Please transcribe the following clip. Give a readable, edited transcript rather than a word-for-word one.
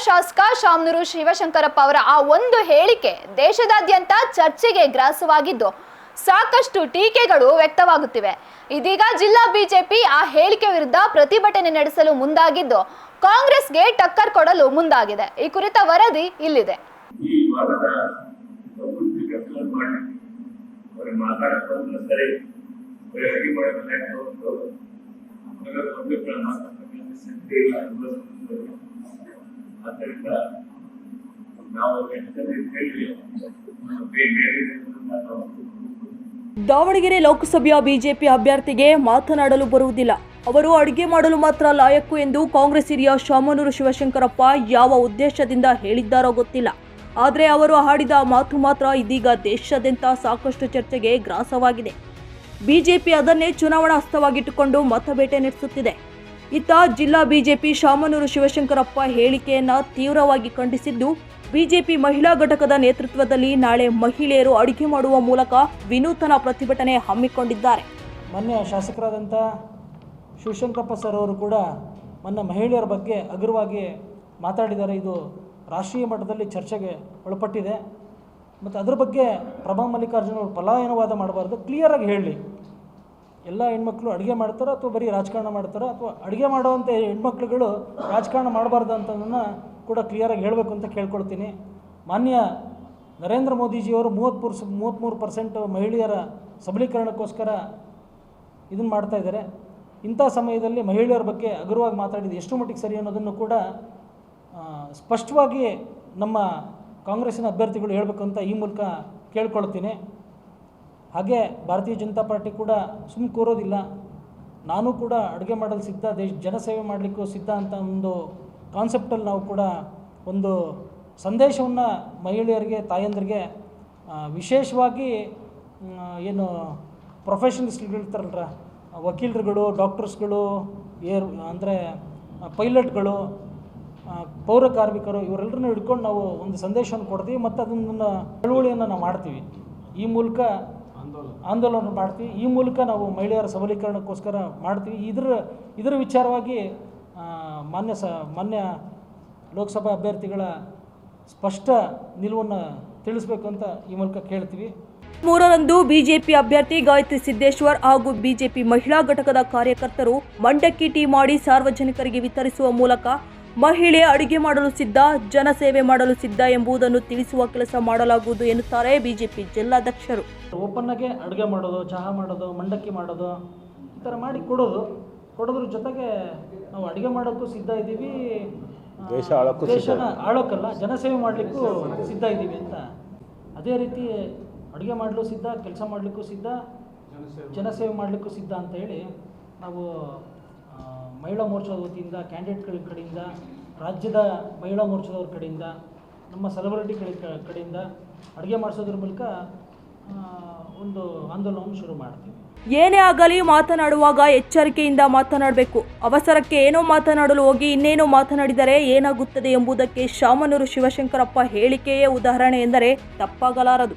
ಶಾಸಕ ಶಾಮನೂರು ಶಿವಶಂಕರಪ್ಪ ಅವರ ಆ ಒಂದು ಹೇಳಿಕೆ ದೇಶದಾದ್ಯಂತ ಚರ್ಚೆಗೆ ಗ್ರಾಸವಾಗಿದ್ದು ಸಾಕಷ್ಟು ಟೀಕೆಗಳು ವ್ಯಕ್ತವಾಗುತ್ತಿವೆ. ಇದೀಗ ಜಿಲ್ಲಾ ಬಿಜೆಪಿ ಆ ಹೇಳಿಕೆ ವಿರುದ್ಧ ಪ್ರತಿಭಟನೆ ನಡೆಸಲು ಮುಂದಾಗಿದ್ದು ಕಾಂಗ್ರೆಸ್ಗೆ ಟಕ್ಕರ್ ಕೊಡಲು ಮುಂದಾಗಿದೆ. ಈ ಕುರಿತ ವರದಿ ಇಲ್ಲಿದೆ. ದಾವಣಗೆರೆ ಲೋಕಸಭೆಯ ಬಿಜೆಪಿ ಅಭ್ಯರ್ಥಿಗೆ ಮಾತನಾಡಲು ಬರುವುದಿಲ್ಲ, ಅವರು ಅಡುಗೆ ಮಾಡಲು ಮಾತ್ರ ಲಾಯಕ್ಕು ಎಂದು ಕಾಂಗ್ರೆಸ್ ಹಿರಿಯ ಶಾಮನೂರು ಶಿವಶಂಕರಪ್ಪ ಯಾವ ಉದ್ದೇಶದಿಂದ ಹೇಳಿದ್ದಾರೋ ಗೊತ್ತಿಲ್ಲ. ಆದರೆ ಅವರು ಆಡಿದ ಮಾತು ಮಾತ್ರ ಇದೀಗ ದೇಶಾದ್ಯಂತ ಸಾಕಷ್ಟು ಚರ್ಚೆಗೆ ಗ್ರಾಸವಾಗಿದೆ. ಬಿಜೆಪಿ ಅದನ್ನೇ ಚುನಾವಣಾ ಅಸ್ತ್ರವಾಗಿಟ್ಟುಕೊಂಡು ಮತಬೇಟೆ ನಡೆಸುತ್ತಿದೆ. ಇತ್ತ ಜಿಲ್ಲಾ ಬಿಜೆಪಿ ಶಾಮನೂರು ಶಿವಶಂಕರಪ್ಪ ಹೇಳಿಕೆಯನ್ನ ತೀವ್ರವಾಗಿ ಖಂಡಿಸಿದ್ದು, ಬಿಜೆಪಿ ಮಹಿಳಾ ಘಟಕದ ನೇತೃತ್ವದಲ್ಲಿ ನಾಳೆ ಮಹಿಳೆಯರು ಅಡುಗೆ ಮಾಡುವ ಮೂಲಕ ವಿನೂತನ ಪ್ರತಿಭಟನೆ ಹಮ್ಮಿಕೊಂಡಿದ್ದಾರೆ. ಮೊನ್ನೆ ಶಾಸಕರಾದಂಥ ಶಿವಶಂಕರಪ್ಪ ಸರ್ ಅವರು ಕೂಡ ಮೊನ್ನೆ ಮಹಿಳೆಯರ ಬಗ್ಗೆ ಹಗುರವಾಗಿ ಮಾತಾಡಿದ್ದಾರೆ. ಇದು ರಾಷ್ಟ್ರೀಯ ಮಟ್ಟದಲ್ಲಿ ಚರ್ಚೆಗೆ ಒಳಪಟ್ಟಿದೆ. ಮತ್ತು ಅದ್ರ ಬಗ್ಗೆ ಪ್ರಭಾ ಮಲ್ಲಿಕಾರ್ಜುನ ಅವರು ಪಲಾಯನವಾದ ಮಾಡಬಾರ್ದು, ಕ್ಲಿಯರಾಗಿ ಹೇಳಲಿ. ಎಲ್ಲ ಹೆಣ್ಮಕ್ಳು ಅಡುಗೆ ಮಾಡ್ತಾರೋ ಅಥವಾ ಬರೀ ರಾಜಕಾರಣ ಮಾಡ್ತಾರೋ, ಅಥವಾ ಅಡುಗೆ ಮಾಡೋವಂಥ ಹೆಣ್ಮಕ್ಳುಗಳು ರಾಜಕಾರಣ ಮಾಡಬಾರ್ದು ಅಂತದನ್ನು ಕೂಡ ಕ್ಲಿಯರಾಗಿ ಹೇಳಬೇಕು ಅಂತ ಕೇಳ್ಕೊಳ್ತೀನಿ. ಮಾನ್ಯ ನರೇಂದ್ರ ಮೋದಿಜಿಯವರು 33% ಮಹಿಳೆಯರ ಸಬಲೀಕರಣಕ್ಕೋಸ್ಕರ ಇದನ್ನು ಮಾಡ್ತಾಯಿದ್ದಾರೆ. ಇಂಥ ಸಮಯದಲ್ಲಿ ಮಹಿಳೆಯರ ಬಗ್ಗೆ ಹಗುರವಾಗಿ ಮಾತಾಡಿದ್ದು ಎಷ್ಟು ಮಟ್ಟಿಗೆ ಸರಿ ಅನ್ನೋದನ್ನು ಕೂಡ ಸ್ಪಷ್ಟವಾಗಿ ನಮ್ಮ ಕಾಂಗ್ರೆಸ್ಸಿನ ಅಭ್ಯರ್ಥಿಗಳು ಹೇಳಬೇಕು ಅಂತ ಈ ಮೂಲಕ ಕೇಳ್ಕೊಳ್ತೀನಿ. ಹಾಗೆ ಭಾರತೀಯ ಜನತಾ ಪಾರ್ಟಿ ಕೂಡ ಸುಮ್ಮನೆ ಕೂರೋದಿಲ್ಲ. ನಾನು ಕೂಡ ಅಡುಗೆ ಮಾಡಲು ಸಿದ್ಧ, ಜನಸೇವೆ ಮಾಡಲಿಕ್ಕೂ ಸಿದ್ಧ ಅಂತ ಒಂದು ಕಾನ್ಸೆಪ್ಟಲ್ಲಿ ನಾವು ಕೂಡ ಒಂದು ಸಂದೇಶವನ್ನು ಮಹಿಳೆಯರಿಗೆ, ತಾಯಂದರಿಗೆ, ವಿಶೇಷವಾಗಿ ಏನು ಪ್ರೊಫೆಷನಲಿಸ್ಟ್ಗಳಿರ್ತಾರಲ್ರ, ವಕೀಲರುಗಳು, ಡಾಕ್ಟರ್ಸ್ಗಳು, ಅಂದರೆ ಪೈಲಟ್ಗಳು, ಪೌರ ಕಾರ್ಮಿಕರು, ಇವರೆಲ್ಲರನ್ನೂ ಹಿಡ್ಕೊಂಡು ನಾವು ಒಂದು ಸಂದೇಶವನ್ನು ಕೊಡ್ತೀವಿ ಮತ್ತು ಅದನ್ನು ಚಳುವಳಿಯನ್ನು ನಾವು ಮಾಡ್ತೀವಿ. ಈ ಮೂಲಕ ಆಂದೋಲನ ಮಾಡ್ತೀವಿ. ಈ ಮೂಲಕ ನಾವು ಮಹಿಳೆಯರ ಸಬಲೀಕರಣಕ್ಕೋಸ್ಕರ ಮಾಡ್ತೀವಿ. ಇದರ ವಿಚಾರವಾಗಿ ಮಾನ್ಯ ಲೋಕಸಭಾ ಅಭ್ಯರ್ಥಿಗಳ ಸ್ಪಷ್ಟ ನಿಲುವನ್ನು ತಿಳಿಸಬೇಕು ಅಂತ ಈ ಮೂಲಕ ಕೇಳ್ತೀವಿ. 3ರಂದು ಬಿಜೆಪಿ ಅಭ್ಯರ್ಥಿ ಗಾಯತ್ರಿ ಸಿದ್ದೇಶ್ವರ್ ಹಾಗೂ ಬಿಜೆಪಿ ಮಹಿಳಾ ಘಟಕದ ಕಾರ್ಯಕರ್ತರು ಮಂಡಕ್ಕಿ ಟೀ ಮಾಡಿ ಸಾರ್ವಜನಿಕರಿಗೆ ವಿತರಿಸುವ ಮೂಲಕ ಮಹಿಳೆ ಅಡುಗೆ ಮಾಡಲು ಸಿದ್ಧ, ಜನಸೇವೆ ಮಾಡಲು ಸಿದ್ಧ ಎಂಬುದನ್ನು ತಿಳಿಸುವ ಕೆಲಸ ಮಾಡಲಾಗುವುದು ಎನ್ನುತ್ತಾರೆ ಬಿಜೆಪಿ ಜಿಲ್ಲಾಧ್ಯಕ್ಷರು. ಓಪನ್ನಾಗೆ ಅಡುಗೆ ಮಾಡೋದು, ಚಹಾ ಮಾಡೋದು, ಮಂಡಕ್ಕಿ ಮಾಡೋದು, ಈ ಥರ ಮಾಡಿ ಕೊಡೋದ್ರ ಜೊತೆಗೆ ನಾವು ಅಡುಗೆ ಮಾಡೋಕ್ಕೂ ಸಿದ್ಧ ಇದ್ದೀವಿ, ದೇಶನ ಆಳೋಕ್ಕಲ್ಲ ಜನಸೇವೆ ಮಾಡಲಿಕ್ಕೂ ಸಿದ್ಧ ಇದ್ದೀವಿ ಅಂತ. ಅದೇ ರೀತಿ ಅಡುಗೆ ಮಾಡಲು ಸಿದ್ಧ, ಕೆಲಸ ಮಾಡಲಿಕ್ಕೂ ಸಿದ್ಧ, ಜನಸೇವೆ ಮಾಡಲಿಕ್ಕೂ ಸಿದ್ಧ ಅಂತ ಹೇಳಿ ನಾವು ಮಹಿಳಾ ಮೋರ್ಚಾದ ವತಿಯಿಂದ, ಕ್ಯಾಂಡಿಡೇಟ್ಗಳ ಕಡೆಯಿಂದ, ರಾಜ್ಯದ ಮಹಿಳಾ ಮೋರ್ಚಾದವ್ರ ಕಡೆಯಿಂದ, ನಮ್ಮ ಸೆಲೆಬ್ರಿಟಿಗಳ ಕಡೆಯಿಂದ ಅಡುಗೆ ಮಾಡಿಸೋದ್ರ ಮೂಲಕ ಒಂದು ಆಂದೋಲನವನ್ನು ಶುರು ಮಾಡ್ತೀವಿ. ಏನೇ ಆಗಲಿ ಮಾತನಾಡುವಾಗ ಎಚ್ಚರಿಕೆಯಿಂದ ಮಾತನಾಡಬೇಕು. ಅವಸರಕ್ಕೆ ಏನೋ ಮಾತನಾಡಲು ಹೋಗಿ ಇನ್ನೇನೋ ಮಾತನಾಡಿದರೆ ಏನಾಗುತ್ತದೆ ಎಂಬುದಕ್ಕೆ ಶಾಮನೂರು ಶಿವಶಂಕರಪ್ಪ ಹೇಳಿಕೆಯೇ ಉದಾಹರಣೆ ಎಂದರೆ ತಪ್ಪಾಗಲಾರದು.